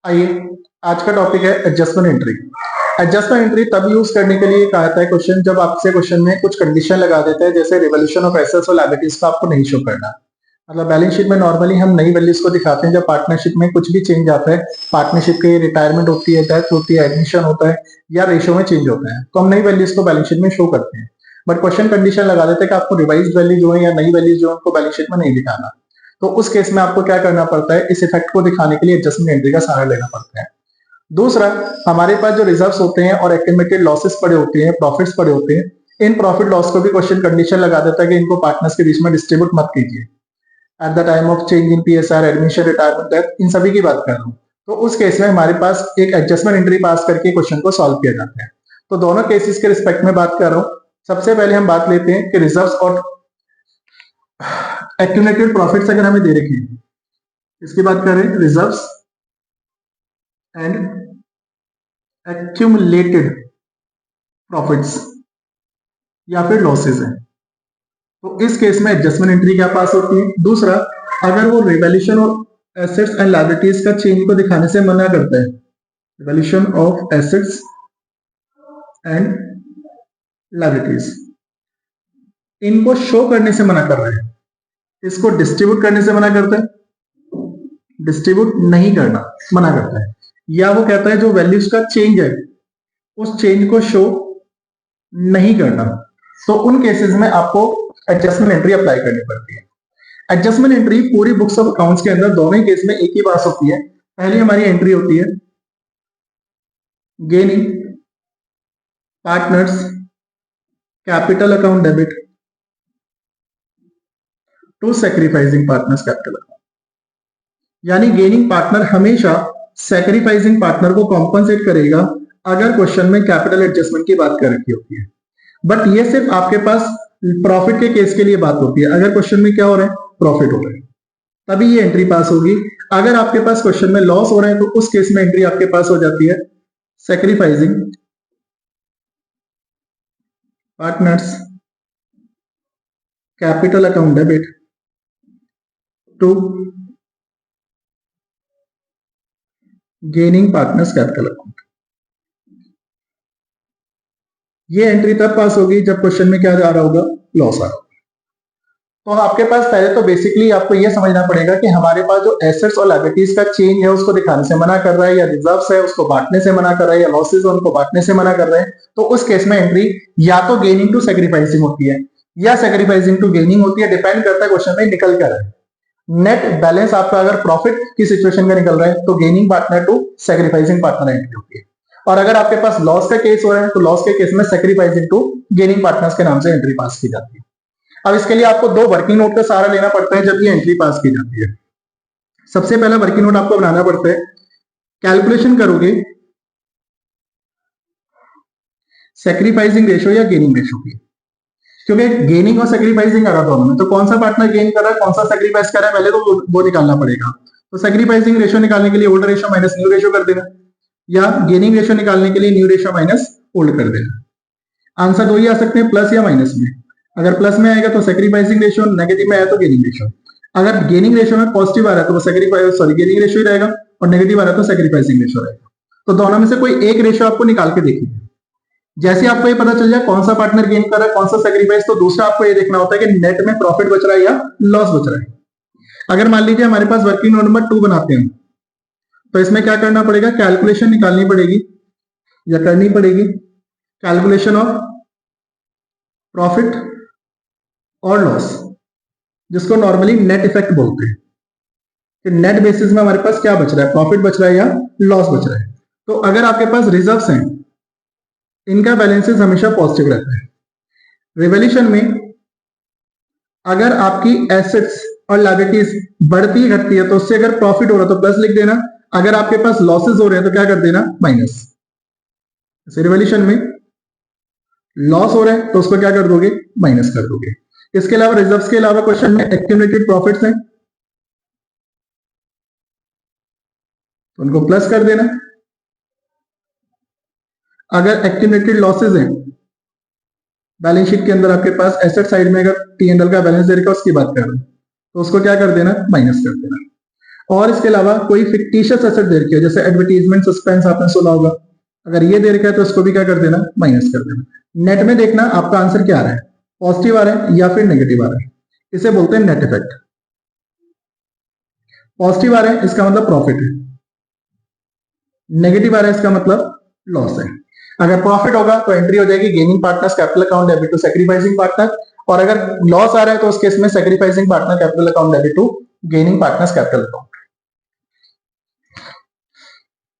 आइए, आज का टॉपिक है एडजस्टमेंट एंट्री। एडजस्टमेंट एंट्री तब यूज करने के लिए कहा जाता है क्वेश्चन, जब आपसे क्वेश्चन में कुछ कंडीशन लगा देते हैं, जैसे रिवोल्यूशन ऑफ एसेट्स और लायबिलिटीज का आपको नहीं शो करना। मतलब बैलेंस शीट में नॉर्मली हम नई वैल्यूज को दिखाते हैं जब पार्टनरशिप में कुछ भी चेंज आता है, पार्टनरशिप की रिटायरमेंट होती है, डेथ होती है, एडमिशन होता है या रेशियो में चेंज होता है, तो हम नई वैल्यूज को बैलेंस शीट में शो करते हैं। बट क्वेश्चन कंडीशन लगा देते हैं कि आपको रिवाइज वैल्यू जो है या नई वैल्यूज जो है उनको बैलेंस शीट में नहीं दिखाना। तो उस केस में आपको क्या करना पड़ता है, इस इफेक्ट को दिखाने के लिए एडजस्टमेंट एंट्री का सहारा लेना पड़ता है। दूसरा, हमारे पास जो रिजर्व्स होते हैं और एक्यूमुलेटेड लॉसेस पड़े होते हैं, प्रॉफिट्स पड़े होते हैं, इन प्रॉफिट लॉस को भी क्वेश्चन कंडीशन लगा देता है कि इनको पार्टनर्स के बीच में डिस्ट्रीब्यूट मत कीजिए at the time of change in PSR, admission, retirement, death, इन सभी की बात कर रहा हूं। तो उस केस में हमारे पास एक एडजस्टमेंट एंट्री पास करके क्वेश्चन को सॉल्व किया जाता है। तो दोनों केसेस के रिस्पेक्ट में बात कर रहा हूं। सबसे पहले हम बात लेते हैं कि रिजर्व्स और एक्यूमुलेटेड प्रॉफिट्स अगर हमें दे रखे हैं, इसकी बात करें, रिजर्व्स एंड एक्यूमुलेटेड प्रॉफिट्स या फिर लॉसेस है, तो इस केस में एडजस्टमेंट एंट्री क्या पास होती है। दूसरा, अगर वो रिवैल्यूएशन और एसेट्स एंड लायबिलिटीज का चेंज को दिखाने से मना करता है, revaluation of assets and liabilities, इनको शो करने से मना कर रहे हैं, इसको डिस्ट्रीब्यूट करने से मना करता है, डिस्ट्रीब्यूट नहीं करना मना करता है, या वो कहता है जो वैल्यूज का चेंज है उस चेंज को शो नहीं करना, तो उन केसेस में आपको एडजस्टमेंट एंट्री अप्लाई करनी पड़ती है। एडजस्टमेंट एंट्री पूरी बुक्स ऑफ अकाउंट्स के अंदर दोनों ही केस में एक ही पास होती है। पहली हमारी एंट्री होती है gaining partners capital account debit to sacrificing partners capital account, यानी गेनिंग पार्टनर हमेशा सैक्रिफाइसिंग पार्टनर को कॉम्पनसेट करेगा अगर क्वेश्चन में कैपिटल एडजस्टमेंट की बात कर रखी होती है। बट ये सिर्फ आपके पास प्रॉफिट के केस के लिए बात होती है। अगर क्वेश्चन में क्या हो रहा है, प्रॉफिट हो रहा है, तभी ये एंट्री पास होगी। अगर आपके पास क्वेश्चन में लॉस हो रहा है तो उस केस में एंट्री आपके पास हो जाती है sacrificing partners capital account debit to gaining partners capital account. ये एंट्री तब पास होगी जब क्वेश्चन में क्या जा रहा होगा, लॉस आ रहा होगा। तो आपके पास पहले तो बेसिकली आपको यह समझना पड़ेगा कि हमारे पास जो एसेट्स और लायबिलिटीज का चेंज है उसको दिखाने से मना कर रहा है, या रिजर्व्स है उसको बांटने से मना कर रहा है, या लॉसेस है उनको बांटने से मना कर रहे हैं, तो उस केस में एंट्री या तो गेनिंग टू सैक्रिफाइसिंग होती है या सैक्रिफाइसिंग टू गेनिंग होती है, डिपेंड करता है क्वेश्चन में निकल कर है। नेट बैलेंस आपका अगर प्रॉफिट की सिचुएशन में निकल रहा है तो gaining partner to sacrificing partner entry होती है, और अगर आपके पास लॉस का केस हो रहा है तो लॉस के केस में सैक्रिफाइसिंग टू गेनिंग पार्टनर्स के नाम से एंट्री पास की जाती है। अब इसके लिए आपको दो वर्किंग नोट का सहारा लेना पड़ता है जब ये एंट्री पास की जाती है। सबसे पहला वर्किंग नोट आपको बनाना पड़ता है, कैलकुलेशन करोगे सैक्रिफाइसिंग रेशियो या गेनिंग रेशियो की, क्योंकि गेनिंग और सैक्रिफाइसिंग आ रहा दोनों में, तो कौन सा पार्टनर गेन कर रहा है कौन सा सैक्रिफाइस कर रहा है पहले तो वो निकालना पड़ेगा। तो सैक्रिफाइसिंग रेशियो निकालने के लिए old ratio minus new ratio कर देना, या गेनिंग रेशियो निकालने के लिए न्यू रेशियो माइनस ओल्ड कर देना। आंसर दो ही आ सकते हैं, प्लस या माइनस में। अगर प्लस में आएगा तो सैक्रिफाइसिंग रेशियो, नेगेटिव में आया तो गेनिंग रेशियो। अगर गेनिंग रेशियो में पॉजिटिव आ रहा है तो वो गेनिंग रेशियो ही रहेगा, और नेगेटिव आ रहा है तो सैक्रिफाइसिंग रेशियो रहेगा। तो दोनों में से कोई एक रेशियो आपको निकाल के देखिए। जैसे आपको ये पता चल जाए कौन सा पार्टनर गेन कर रहा है कौन सा सैक्रिफाइस, तो दूसरा आपको ये देखना होता है कि नेट में प्रॉफिट बच रहा है या लॉस बच रहा है। अगर मान लीजिए हमारे पास वर्किंग नोट नंबर 2 बनाते हैं, तो इसमें क्या करना पड़ेगा, कैलकुलेशन निकालनी पड़ेगी या करनी पड़ेगी, कैलकुलेशन ऑफ प्रॉफिट और लॉस, जिसको नॉर्मली नेट इफेक्ट बोलते हैं, कि नेट बेसिस में हमारे पास क्या बच रहा है, प्रॉफिट बच रहा है या लॉस बच रहा है। तो अगर आपके पास रिजर्व्स हैं, इनका बैलेंसेस हमेशा पॉजिटिव रहता है। रिवैल्यूएशन में अगर आपकी एसेट्स और लायबिलिटीज बढ़ती घटती है तो उससे अगर प्रॉफिट हो रहा है तो प्लस लिख देना, अगर आपके पास लॉसेस हो रहे हैं तो क्या कर देना, माइनस। रिवैल्यूएशन में लॉस हो रहा है तो उसको क्या कर दोगे, माइनस कर दोगे। इसके अलावा रिजर्व्स के अलावा क्वेश्चन में एक्यूमुलेटेड प्रॉफिट्स हैं तो उनको प्लस कर देना। अगर एक्यूमुलेटेड लॉसेस हैं, बैलेंस शीट के अंदर आपके पास एसेट साइड में अगर P&L का बैलेंस दे रखा है उसकी बात कर रहे हैं तो उसको क्या कर देना, माइनस कर देना। और इसके अलावा कोई फिक्टिशियस एसेट दे रखी है, जैसे एडवर्टीजमेंट, सस्पेंस आपने सुना होगा, अगर ये दे रखा है तो इसको भी क्या कर देना, माइनस कर देना। नेट में देखना आपका आंसर क्या आ रहा है, पॉजिटिव आ रहा है या फिर नेगेटिव आ रहा है, इसे बोलते हैं नेट इफेक्ट। पॉजिटिव आ रहा है इसका मतलब प्रॉफिट है, नेगेटिव आ रहा है इसका मतलब लॉस है। अगर प्रॉफिट होगा तो एंट्री हो जाएगी gaining partners capital account debit to sacrificing partner, और अगर लॉस आ रहा है तो उस केस में sacrificing partner capital account debit to gaining partners capital account.